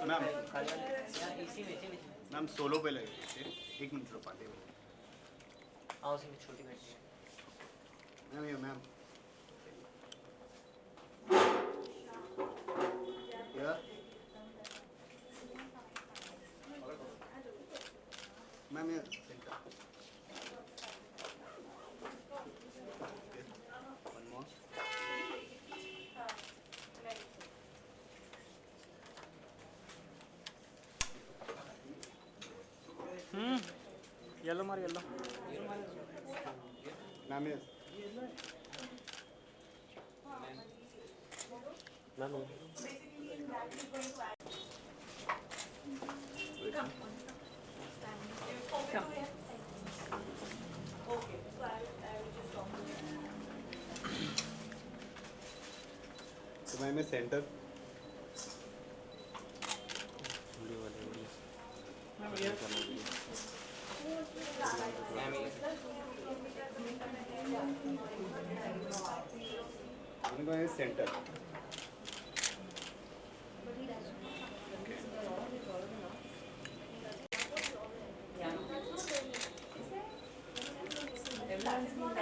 Ma'am ma'am solo पे लगे थे, एक मिनट रुक पाते आओ सी छोटी बैठी है मैम ये मैम या मैम ये सेंटर वन मोर येलो मार येलो मैम ये मैम तो मैम ये सेंटर वीडियो वाले वीडियो मैंने कहा ये सेंटर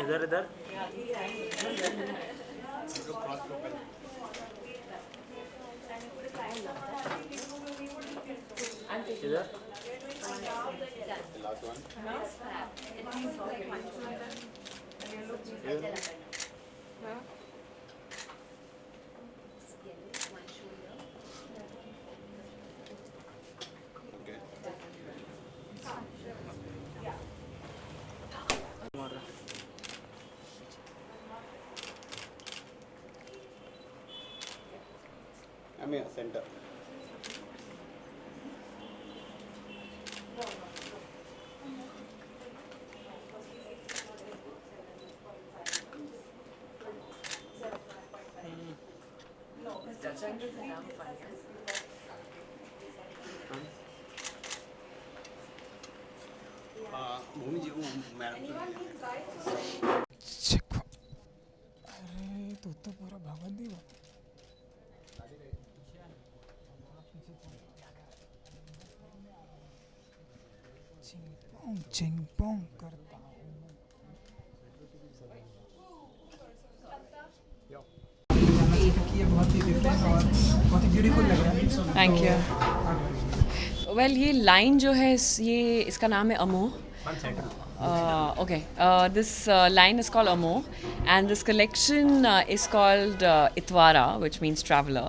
इधर इधर इधर लास्ट वन ओके मार रहा मैम ये सेंटर भूमि जी वो मैडम अरे तू तो पूरा भगवत दीवा चिंग पोंग करता हूँ। कि ये बहुत ही डिफरेंट और बहुत ही ब्यूटीफुल लग रहा है। थैंक यू वेल ये लाइन जो है ये इसका नाम है अमोह okay this line is called Amo and this collection is called Itwara, which means traveler,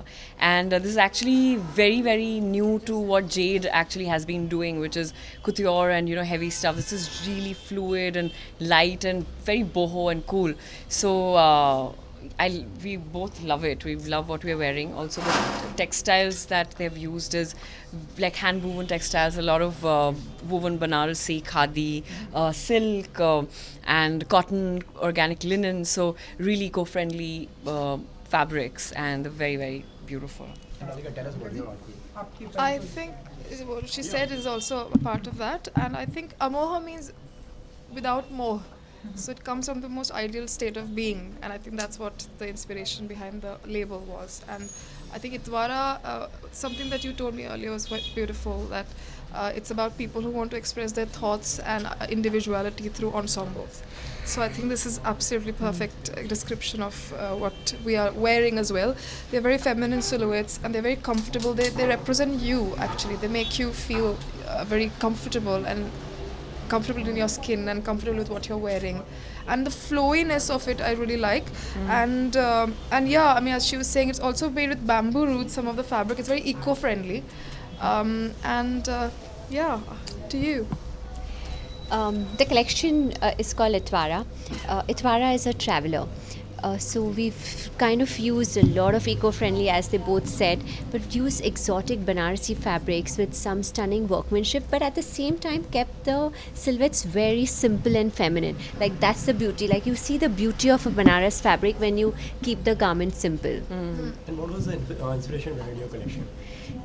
and this is actually very very new to what Jade actually has been doing, which is couture and heavy stuff. This is really fluid and light and very boho and cool. So we both love it. We love what we are wearing. Also, the textiles that they've used is like hand woven textiles. A lot of woven Banarasi, khadi, silk, and cotton, organic linen. So really eco-friendly fabrics and very very beautiful. I think what she said is also a part of that, and I think amoha means without moh. So it comes from the most ideal state of being, and I think that's what the inspiration behind the label was. And I think Itwara, something that you told me earlier was quite beautiful, that it's about people who want to express their thoughts and individuality through ensembles. So I think this is absolutely perfect description of what we are wearing as well. They're very feminine silhouettes and they're very comfortable. They represent you actually. They make you feel very comfortable and comfortable in your skin and comfortable with what you're wearing, and the flowiness of it I really like. And yeah, I mean, as she was saying, it's also made with bamboo roots. Some of the fabric, it's very eco-friendly, and yeah, to you. The collection is called Itwara. Itwara is a traveler. So we've kind of used a lot of eco-friendly, as they both said, but used exotic Banarasi fabrics with some stunning workmanship, but at the same time kept the silhouettes very simple and feminine. Like that's the beauty. Like you see the beauty of a Banaras fabric when you keep the garment simple. And what was the inspiration behind your collection?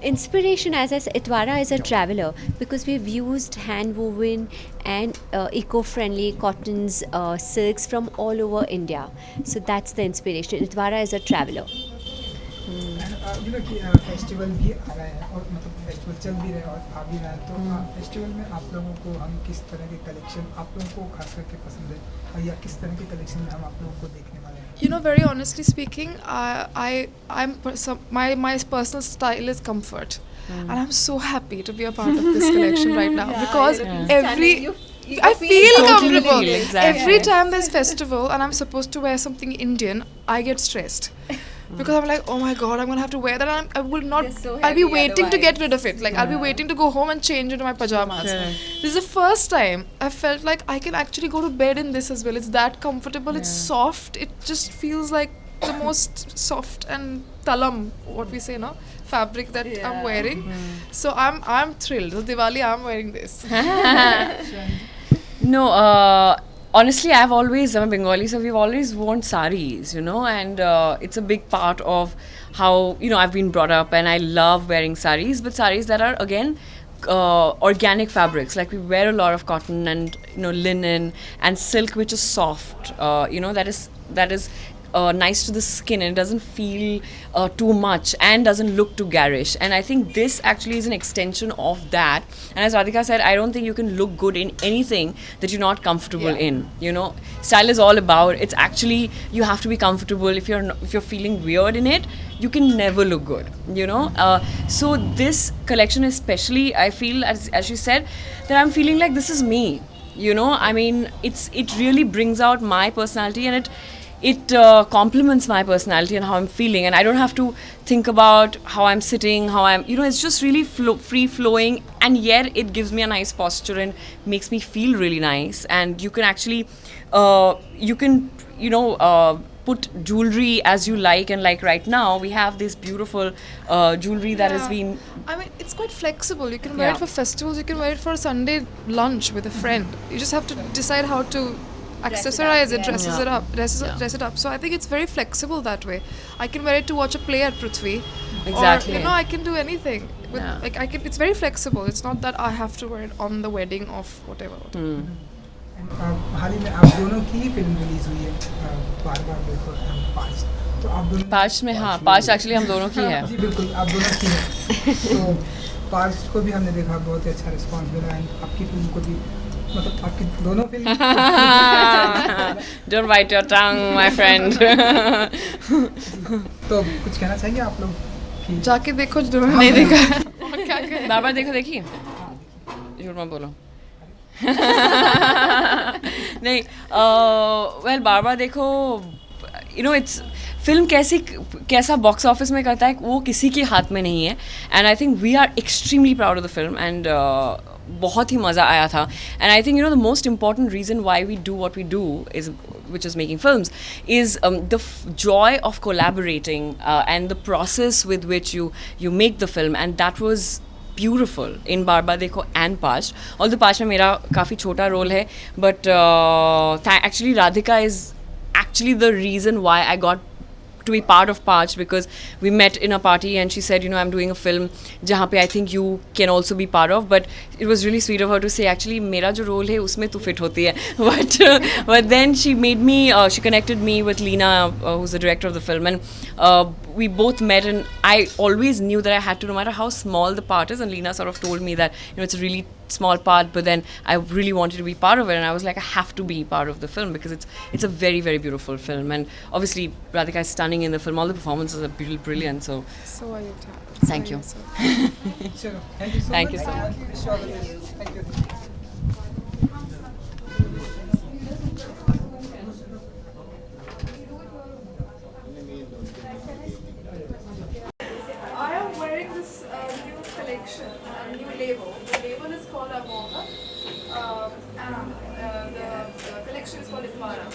Inspiration, as I said, Itwara is a traveler because we've used hand woven and eco-friendly cottons, silks from all over India. So that's the inspiration. Itwara is a traveler. You know कि festival भी आ रहा है और मतलब festival चल भी रहे हैं और आ भी रहा है, तो फेस्टिवल में आप लोगों को हम किस तरह के कलेक्शन आप लोगों को खास करके पसंद है, या किस तरह के कलेक्शन में हम आप लोगों को देखने वाले हैं? You know, very honestly speaking, my personal style is comfort, and I'm so happy to be a part of this collection right now because I feel Totally comfortable. feel, exactly. Every time there's festival and I'm supposed to wear something Indian, I get stressed. Because I'm like, oh my god, I'm gonna have to wear that, and I will not. I'll be waiting to get rid of it. Like I'll be waiting to go home and change into my pajamas. This is the first time I felt like I can actually go to bed in this as well. It's that comfortable. It's soft. It just feels like the most soft and talam, what we say, no, fabric that I'm wearing. So I'm thrilled. So Diwali, I'm wearing this. No, honestly, I'm a Bengali, so we've always worn saris, you know, and it's a big part of how, you know, I've been brought up, and I love wearing saris, but saris that are, again, organic fabrics. Like, we wear a lot of cotton and, you know, linen and silk, which is soft, you know, that is nice to the skin, and it doesn't feel too much and doesn't look too garish. And I think this actually is an extension of that. And as Radhika said, I don't think you can look good in anything that you're not comfortable in. You know, style is all about, it's actually, you have to be comfortable. If you're feeling weird in it, you can never look good, you know. So this collection especially, I feel, as she said, that I'm feeling like this is me, you know. I mean, it really brings out my personality, and it complements my personality and how I'm feeling, and I don't have to think about how I'm sitting, how I'm, you know, it's just really free flowing, and yet it gives me a nice posture and makes me feel really nice. And you can actually put jewelry as you like, and like right now we have this beautiful jewelry that has been, I mean, it's quite flexible. You can wear it for festivals, you can wear it for a Sunday lunch with a friend. You just have to decide how to accessorize it, dress it up. So I think it's very flexible that way. I can wear it to watch a play at Prithvi. Exactly. Or, you know, I can do anything. Like it's very flexible. It's not that I have to wear it on the wedding of whatever. हाल ही में आप दोनों की ही film release हुई है, बार बार देखो पाँच, तो आप दोनों पाँच में, हाँ, पाँच एक्चुअली हम दोनों की है। जी बिल्कुल, आप दोनों की है। तो पाँच को भी हमने देखा, बहुत ही अच्छा रिस्पांस मिला, एंड आपकी फिल्म को भी, मतलब आपकी दोनों film Don't bite your tongue, my friend. तो कुछ कहना चाहेंगे आप लोग कि जाके देखो जो नहीं देखा। और क्या करें? बार बार देखिए, झूठ मत बोलो। नहीं, वेल, बार बार देखो, यू नो, इट्स फिल्म कैसा बॉक्स ऑफिस में करता है वो किसी के हाथ में नहीं है, and I think we are extremely proud of the film, and बहुत ही मज़ा आया था. And I think the most important reason why we do what we do is which is making films is the joy of collaborating and the process with which you make the film, and that was beautiful in Baar Baar Dekho and Paash. Although Paash में मेरा काफ़ी छोटा role है, but actually Radhika is actually the reason why I got to be part of Paash, because we met in a party and she said, I'm doing a film जहाँ पे I think you can also be part of. But it was really sweet of her to say, actually मेरा जो role है उसमें तू fit होती है. But then she made me, she connected me with Leena, who's the director of the film, and we both met, and I always knew that I had to, no matter how small the part is, and Leena sort of told me that it's a really small part, but then I really wanted to be part of it, and I was like, I have to be part of the film because it's a very, very beautiful film, and obviously Radhika is stunning in the film. All the performances are brilliant. So are you. Thank you. Sure. Thank you so Thank much. you so much. Wish you all the best. Thank you. I am wearing this new collection, new label. The label is called Amoha, and the collection is called Itwara.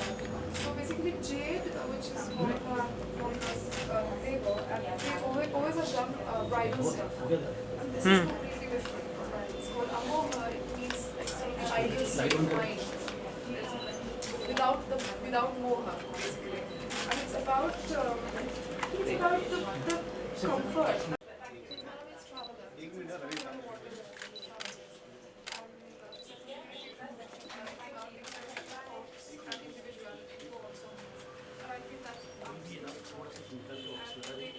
So basically, jade, which is Monica's label, and they always have done bridal stuff. And this is completely different. It's called Amoha. It means like the ideal state of mind, without moha, basically. And it's about the comfort.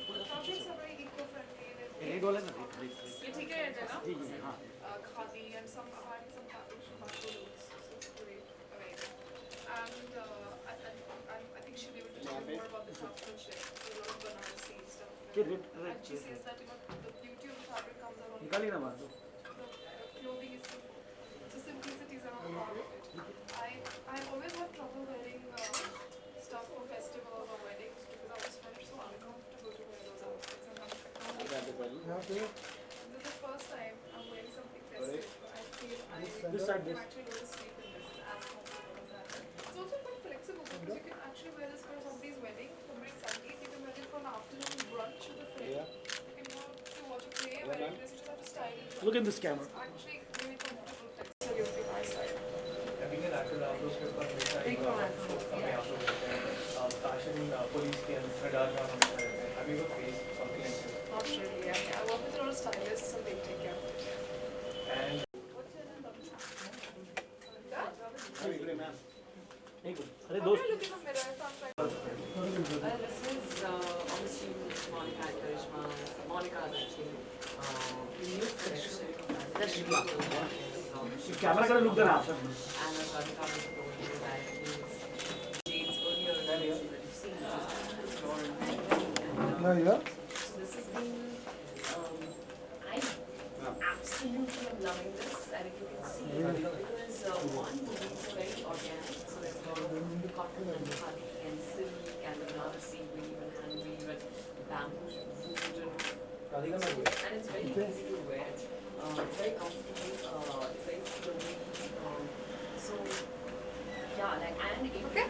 The projects are very ये ठीक है जगह khadi and some apparently some fabric from Bangladesh, so it's great, amazing. And I think she'll be able to tell you more about the craftsmanship, a lot of Banarasi stuff. And she says that the beauty of the fabric comes out on the clothing is the simplicities are all part of it. I always have trouble wearing stuff for festivals or weddings because I always find it so uncomfortable to wear those outfits. And this is the first time I'm wearing something festive. I feel I can actually go to sleep in this. It's as comfortable as that. It's also quite flexible because you can actually wear this for somebody's wedding, somebody's Sundays. You can wear it for an afternoon brunch with a friend. You can go to watch a play wearing this. You just have to style it. Look in this camera. It's actually really comfortable, flexible on my side. Not really. I work with a lot of stylists, so they take care of it. And What's your name? अरे How दोस्त do you look in the mirror? If I'm like, This is obviously Monica and Karishma. Monica is actually new collection. That's really camera का look देना आप सब And Karishma has told you that Jade's earlier that you've seen, which is Lauren. So this has been, I absolutely am loving this, and if you can see, because one, it's very organic, so there's a lot of cotton and khadi and silk and the Banarasi weave and hand weave and bamboo wood and it's very easy to wear. It's very comfortable. It's very flowy. So yeah, like and if you wear